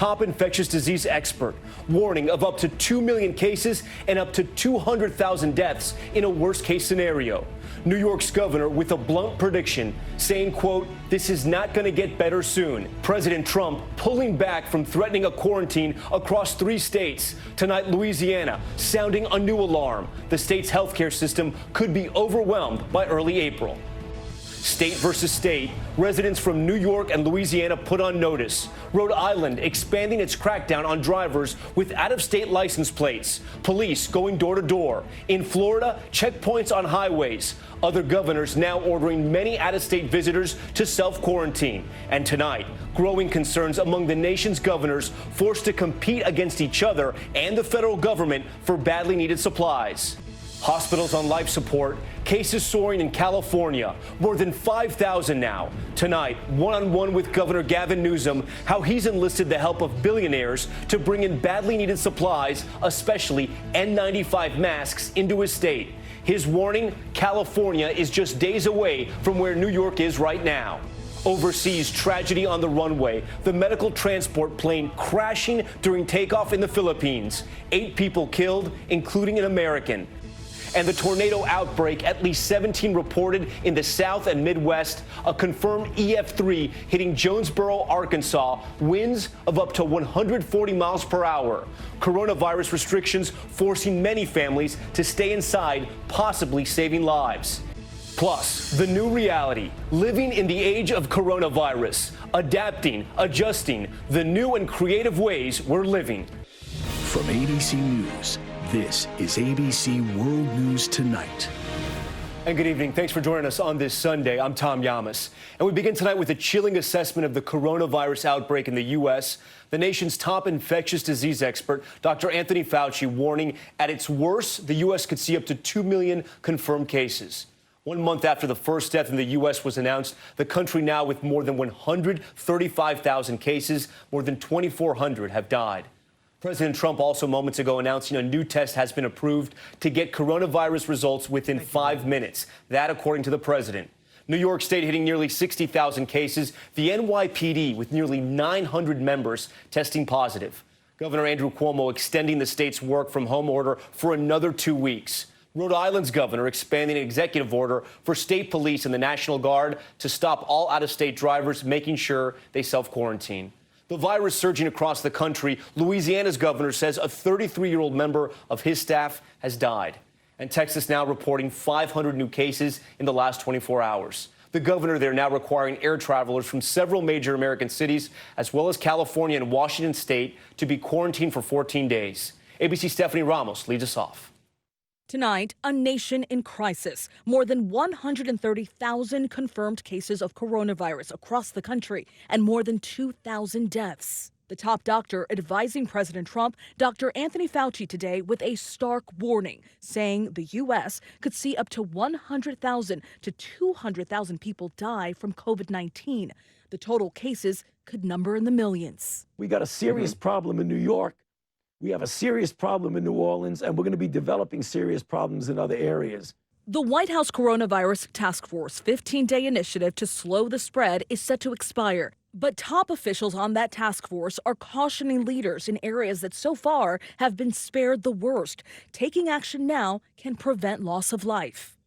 Top infectious disease expert warning of up to 2 million cases and up to 200,000 deaths in a worst-case scenario. New York's governor with a blunt prediction saying, quote, "This is not going to get better soon." President Trump pulling back from threatening a quarantine across 3 states. Tonight, Louisiana sounding a new alarm. The state's healthcare system could be overwhelmed by early April. State versus state, residents from New York and Louisiana put on notice. Rhode Island expanding its crackdown on drivers with out-of-state license plates. Police going door to door. In Florida, checkpoints on highways. Other governors now ordering many out-of-state visitors to self-quarantine. And tonight, growing concerns among the nation's governors forced to compete against each other and the federal government for badly needed supplies. Hospitals on life support, cases soaring in California, more than 5,000 now. Tonight, one-on-one with Governor Gavin Newsom, how he's enlisted the help of billionaires to bring in badly needed supplies, especially N95 masks, into his state. His warning, California is just days away from where New York is right now. Overseas, tragedy on the runway. The medical transport plane crashing during takeoff in the Philippines. 8 people killed, including an American. And the tornado outbreak, at least 17 reported in the South and Midwest. A confirmed EF3 hitting Jonesboro, Arkansas. Winds of up to 140 miles per hour. Coronavirus restrictions forcing many families to stay inside, possibly saving lives. Plus, the new reality, living in the age of coronavirus, adapting, adjusting, the new and creative ways we're living. From ABC News, this is ABC World News Tonight. And good evening. Thanks for joining us on this Sunday. I'm Tom Yamas. And we begin tonight with a chilling assessment of the coronavirus outbreak in the U.S. The nation's top infectious disease expert, Dr. Anthony Fauci, warning at its worst, the U.S. could see up to 2 million confirmed cases. 1 month after the first death in the U.S. was announced, the country now with more than 135,000 cases, more than 2,400 have died. President Trump also moments ago announcing a new test has been approved to get coronavirus results within 5 minutes. That, according to the president. New York State hitting nearly 60,000 cases. The NYPD with nearly 900 members testing positive. Governor Andrew Cuomo extending the state's work from home order for another 2 weeks. Rhode Island's governor expanding an executive order for state police and the National Guard to stop all out-of-state drivers, making sure they self-quarantine. The virus surging across the country, Louisiana's governor says a 33-year-old member of his staff has died. And Texas now reporting 500 new cases in the last 24 hours. The governor there now requiring air travelers from several major American cities, as well as California and Washington state, to be quarantined for 14 days. ABC's Stephanie Ramos leads us off. Tonight, a nation in crisis. More than 130,000 confirmed cases of coronavirus across the country and more than 2,000 deaths. The top doctor advising President Trump, Dr. Anthony Fauci, today with a stark warning, saying the U.S. could see up to 100,000 to 200,000 people die from COVID-19. The total cases could number in the millions. We got a serious problem in New York. We have a serious problem in New Orleans, and we're going to be developing serious problems in other areas. The White House Coronavirus Task Force 15-day initiative to slow the spread is set to expire. But top officials on that task force are cautioning leaders in areas that so far have been spared the worst. Taking action now can prevent loss of life.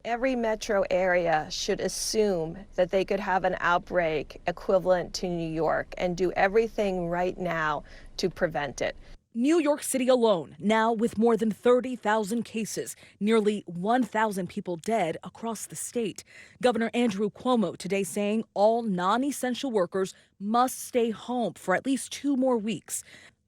Every metro area should assume that they could have an outbreak equivalent to New York and do everything right now to prevent it. New York City alone, now with more than 30,000 cases, nearly 1,000 people dead across the state. Governor Andrew Cuomo today saying all non-essential workers must stay home for at least 2 more weeks.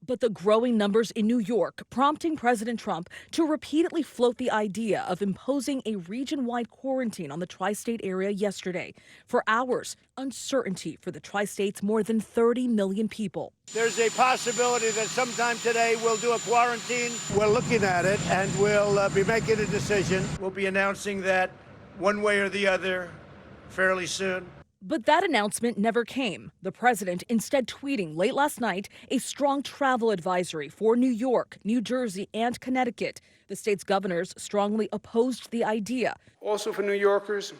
But the growing numbers in New York prompting President Trump to repeatedly float the idea of imposing a region-wide quarantine on the tri-state area yesterday. For hours, uncertainty for the tri-state's more than 30 million people. There's a possibility that sometime today we'll do a quarantine. We're looking at it, and we'll be making a decision. We'll be announcing that one way or the other fairly soon. But that announcement never came. The president instead tweeting late last night a strong travel advisory for New York, New Jersey, and Connecticut. The state's governors strongly opposed the idea. Also for New Yorkers,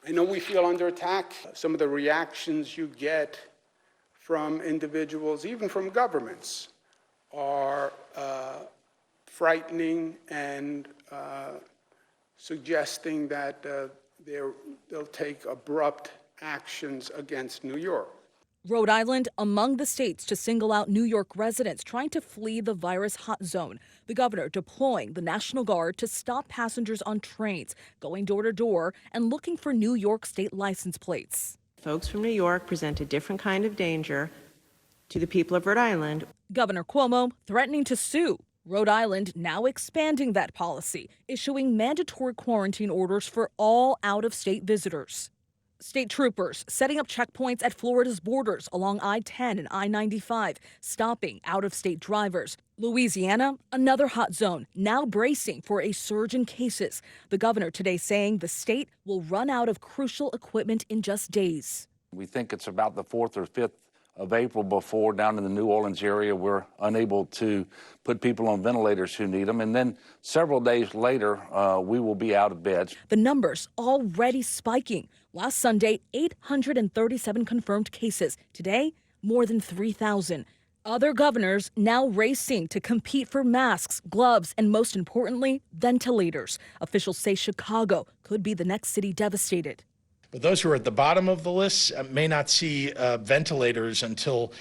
I know we feel under attack. Some of the reactions you get from individuals, even from governments, are frightening and suggesting that they'll take abrupt actions against New York. Rhode Island among the states to single out New York residents trying to flee the virus hot zone. The governor deploying the National Guard to stop passengers on trains, going door to door and looking for New York state license plates. Folks from New York present a different kind of danger to the people of Rhode Island. Governor Cuomo threatening to sue. Rhode Island now expanding that policy, issuing mandatory quarantine orders for all out-of-state visitors. State troopers setting up checkpoints at Florida's borders along I-10 and I-95, stopping out-of-state drivers. Louisiana, another hot zone, now bracing for a surge in cases. The governor today saying the state will run out of crucial equipment in just days. We think it's about the 4th or 5th of April before down in the New Orleans area we're unable to put people on ventilators who need them. And then several days later, we will be out of beds. The numbers already spiking. Last Sunday, 837 confirmed cases. Today, more than 3,000. Other governors now racing to compete for masks, gloves, and most importantly, ventilators. Officials say Chicago could be the next city devastated. But those who are at the bottom of the list may not see ventilators until,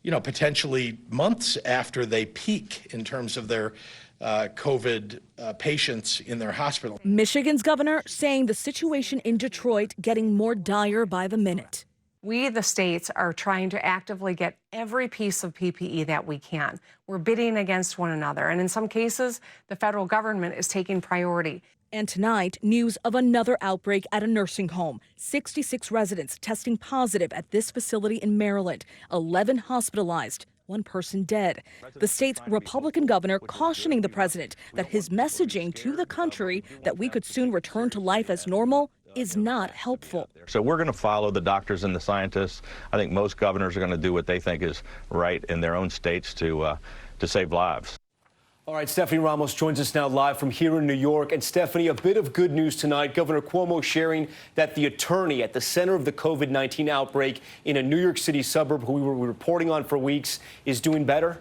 potentially months after they peak in terms of their COVID patients in their hospital. Michigan's governor saying the situation in Detroit getting more dire by the minute. We, the states, are trying to actively get every piece of PPE that we can. We're bidding against one another. And in some cases, the federal government is taking priority. And tonight, news of another outbreak at a nursing home. 66 residents testing positive at this facility in Maryland. 11 hospitalized, 1 person dead. The state's Republican governor cautioning the president that his messaging to the country that we could soon return to life as normal is not helpful. So we're going to follow the doctors and the scientists. I think most governors are going to do what they think is right in their own states to save lives. All right, Stephanie Ramos joins us now live from here in New York. And Stephanie, a bit of good news tonight. Governor Cuomo sharing that the attorney at the center of the COVID-19 outbreak in a New York City suburb who we were reporting on for weeks is doing better.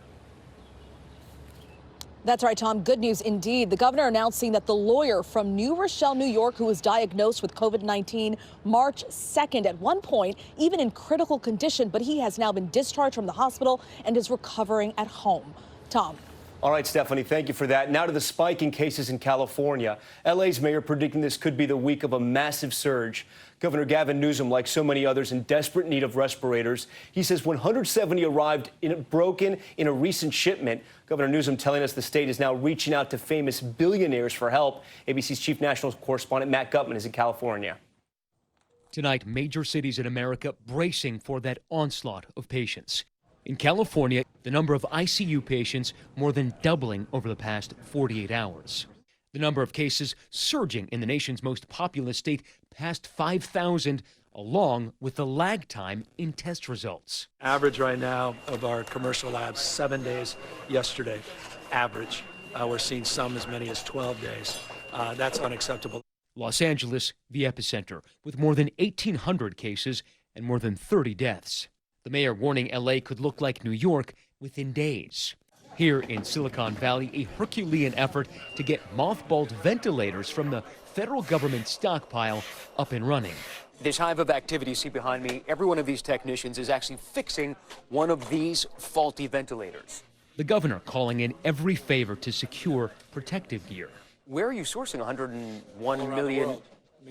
That's right, Tom. Good news indeed. The governor announcing that the lawyer from New Rochelle, New York, who was diagnosed with COVID-19 March 2nd, at one point, even in critical condition, but he has now been discharged from the hospital and is recovering at home. Tom. All right, Stephanie, thank you for that. Now to the spike in cases in California. LA's mayor predicting this could be the week of a massive surge. Governor Gavin Newsom, like so many others, in desperate need of respirators. He says 170 arrived broken in a recent shipment. Governor Newsom telling us the state is now reaching out to famous billionaires for help. ABC's chief national correspondent Matt Gutman is in California. Tonight, major cities in America bracing for that onslaught of patients. In California, the number of ICU patients more than doubling over the past 48 hours. The number of cases surging in the nation's most populous state past 5,000, along with the lag time in test results. Average right now of our commercial labs, 7 days yesterday, average. We're seeing some as many as 12 days. That's unacceptable. Los Angeles, the epicenter, with more than 1,800 cases and more than 30 deaths. The mayor warning LA could look like New York within days. Here in Silicon Valley, a Herculean effort to get mothballed ventilators from the federal government stockpile up and running. This hive of activity you see behind me, every one of these technicians is actually fixing one of these faulty ventilators. The governor calling in every favor to secure protective gear. Where are you sourcing 101 million?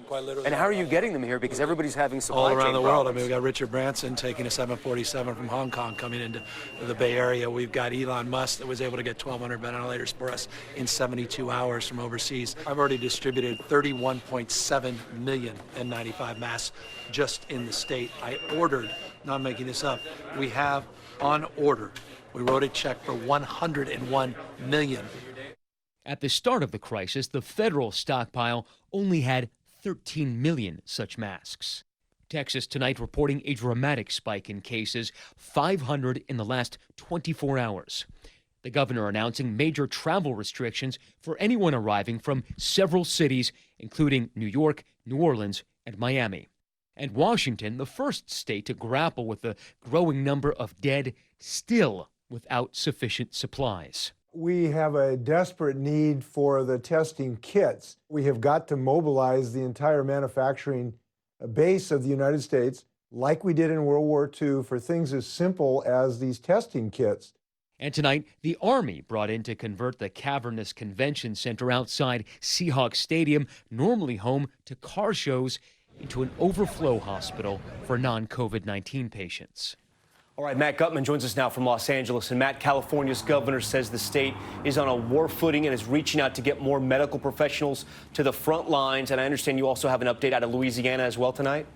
Quite literally. And how are you getting them here? Because everybody's having supply all chain around the world. problems. We got Richard Branson taking a 747 from Hong Kong coming into the Bay Area. We've got Elon Musk that was able to get 1,200 ventilators for us in 72 hours from overseas. I've already distributed 31.7 million N95 masks just in the state. I ordered, not making this up, we have on order. We wrote a check for 101 million. At the start of the crisis, the federal stockpile only had 13 million such masks. Texas tonight reporting a dramatic spike in cases, 500 in the last 24 hours. The governor announcing major travel restrictions for anyone arriving from several cities, including New York, New Orleans, and Miami. And Washington, the first state to grapple with the growing number of dead, still without sufficient supplies. We have a desperate need for the testing kits. We have got to mobilize the entire manufacturing base of the United States, like we did in World War II, for things as simple as these testing kits. And tonight, the Army brought in to convert the cavernous convention center outside Seahawks Stadium, normally home to car shows, into an overflow hospital for non-COVID-19 patients. All right, Matt Gutman joins us now from Los Angeles. And Matt, California's governor says the state is on a war footing and is reaching out to get more medical professionals to the front lines. And I understand you also have an update out of Louisiana as well tonight.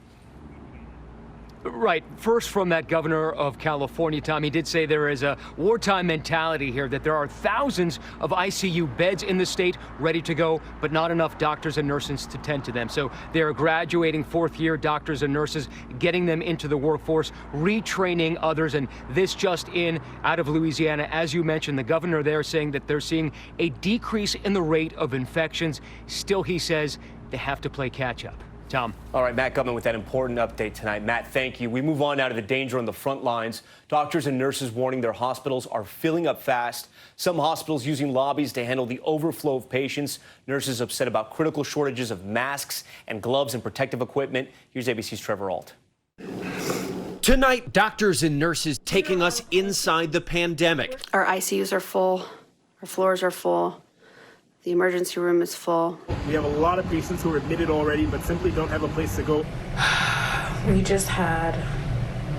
Right. First, from that governor of California, Tom, he did say there is a wartime mentality here, that there are thousands of ICU beds in the state ready to go, but not enough doctors and nurses to tend to them. So they are graduating fourth-year doctors and nurses, getting them into the workforce, retraining others. And this just in out of Louisiana, as you mentioned, the governor there saying that they're seeing a decrease in the rate of infections. Still, he says they have to play catch-up. Tom. All right, Matt Gutman with that important update tonight. Matt, thank you. We move on now to the danger on the front lines. Doctors and nurses warning their hospitals are filling up fast. Some hospitals using lobbies to handle the overflow of patients. Nurses upset about critical shortages of masks and gloves and protective equipment. Here's ABC's Trevor Ault. Tonight, doctors and nurses taking us inside the pandemic. Our ICUs are full. Our floors are full. The emergency room is full. We have a lot of patients who are admitted already, but simply don't have a place to go. We just had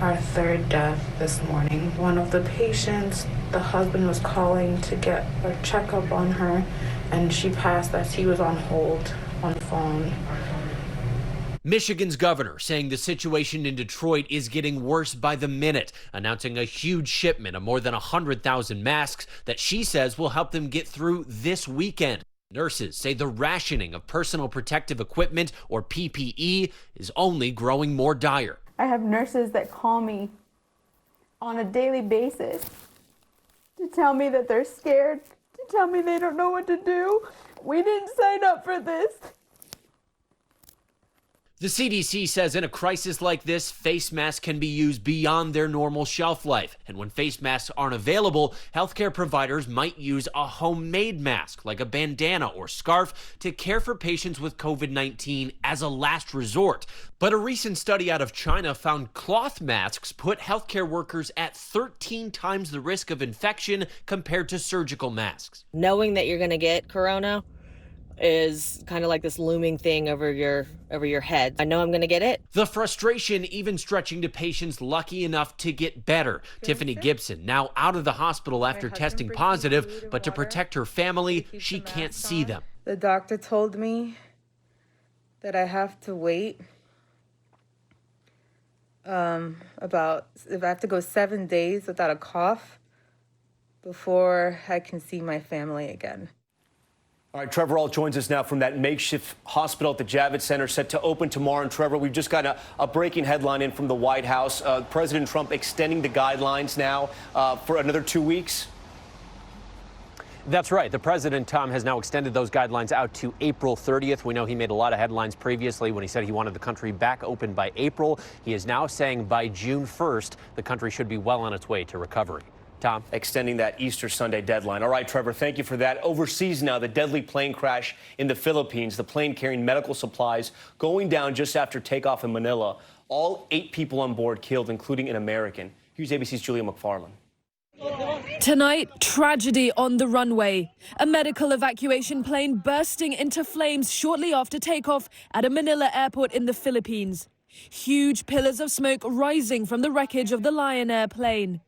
our third death this morning. One of the patients, the husband was calling to get a checkup on her, and she passed as he was on hold on the phone. Michigan's governor saying the situation in Detroit is getting worse by the minute, announcing a huge shipment of more than 100,000 masks that she says will help them get through this weekend. Nurses say the rationing of personal protective equipment, or PPE, is only growing more dire. I have nurses that call me on a daily basis to tell me that they're scared, to tell me they don't know what to do. We didn't sign up for this. The CDC says in a crisis like this, face masks can be used beyond their normal shelf life. And when face masks aren't available, healthcare providers might use a homemade mask, like a bandana or scarf, to care for patients with COVID-19 as a last resort. But a recent study out of China found cloth masks put healthcare workers at 13 times the risk of infection compared to surgical masks. Knowing that you're going to get corona is kind of like this looming thing over your head. I know I'm going to get it. The frustration even stretching to patients lucky enough to get better. Tiffany Gibson now out of the hospital after testing positive, but to protect her family, she can't see them. The doctor told me that I have to wait if I have to go 7 days without a cough before I can see my family again. All right, Trevor Ault joins us now from that makeshift hospital at the Javits Center, set to open tomorrow. And Trevor, we've just got a breaking headline in from the White House. President Trump extending the guidelines now for another 2 weeks. That's right. The president, Tom, has now extended those guidelines out to April 30th. We know he made a lot of headlines previously when he said he wanted the country back open by April. He is now saying by June 1st, the country should be well on its way to recovery. Tom? Extending that Easter Sunday deadline. All right, Trevor, thank you for that. Overseas now, the deadly plane crash in the Philippines, the plane carrying medical supplies going down just after takeoff in Manila. All 8 people on board killed, including an American. Here's ABC's Julia McFarland. Tonight, tragedy on the runway. A medical evacuation plane bursting into flames shortly after takeoff at a Manila airport in the Philippines. Huge pillars of smoke rising from the wreckage of the Lion Air plane.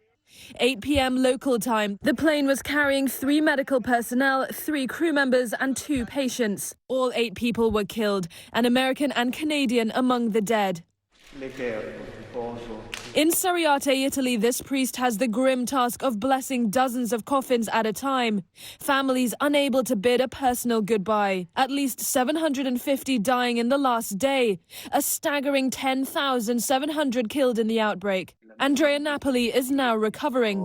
8 p.m. local time. The plane was carrying 3 medical personnel, 3 crew members and 2 patients. All 8 people were killed, an American and Canadian among the dead. In Sariate, Italy, this priest has the grim task of blessing dozens of coffins at a time. Families unable to bid a personal goodbye. At least 750 dying in the last day. A staggering 10,700 killed in the outbreak. Andrea Napoli is now recovering.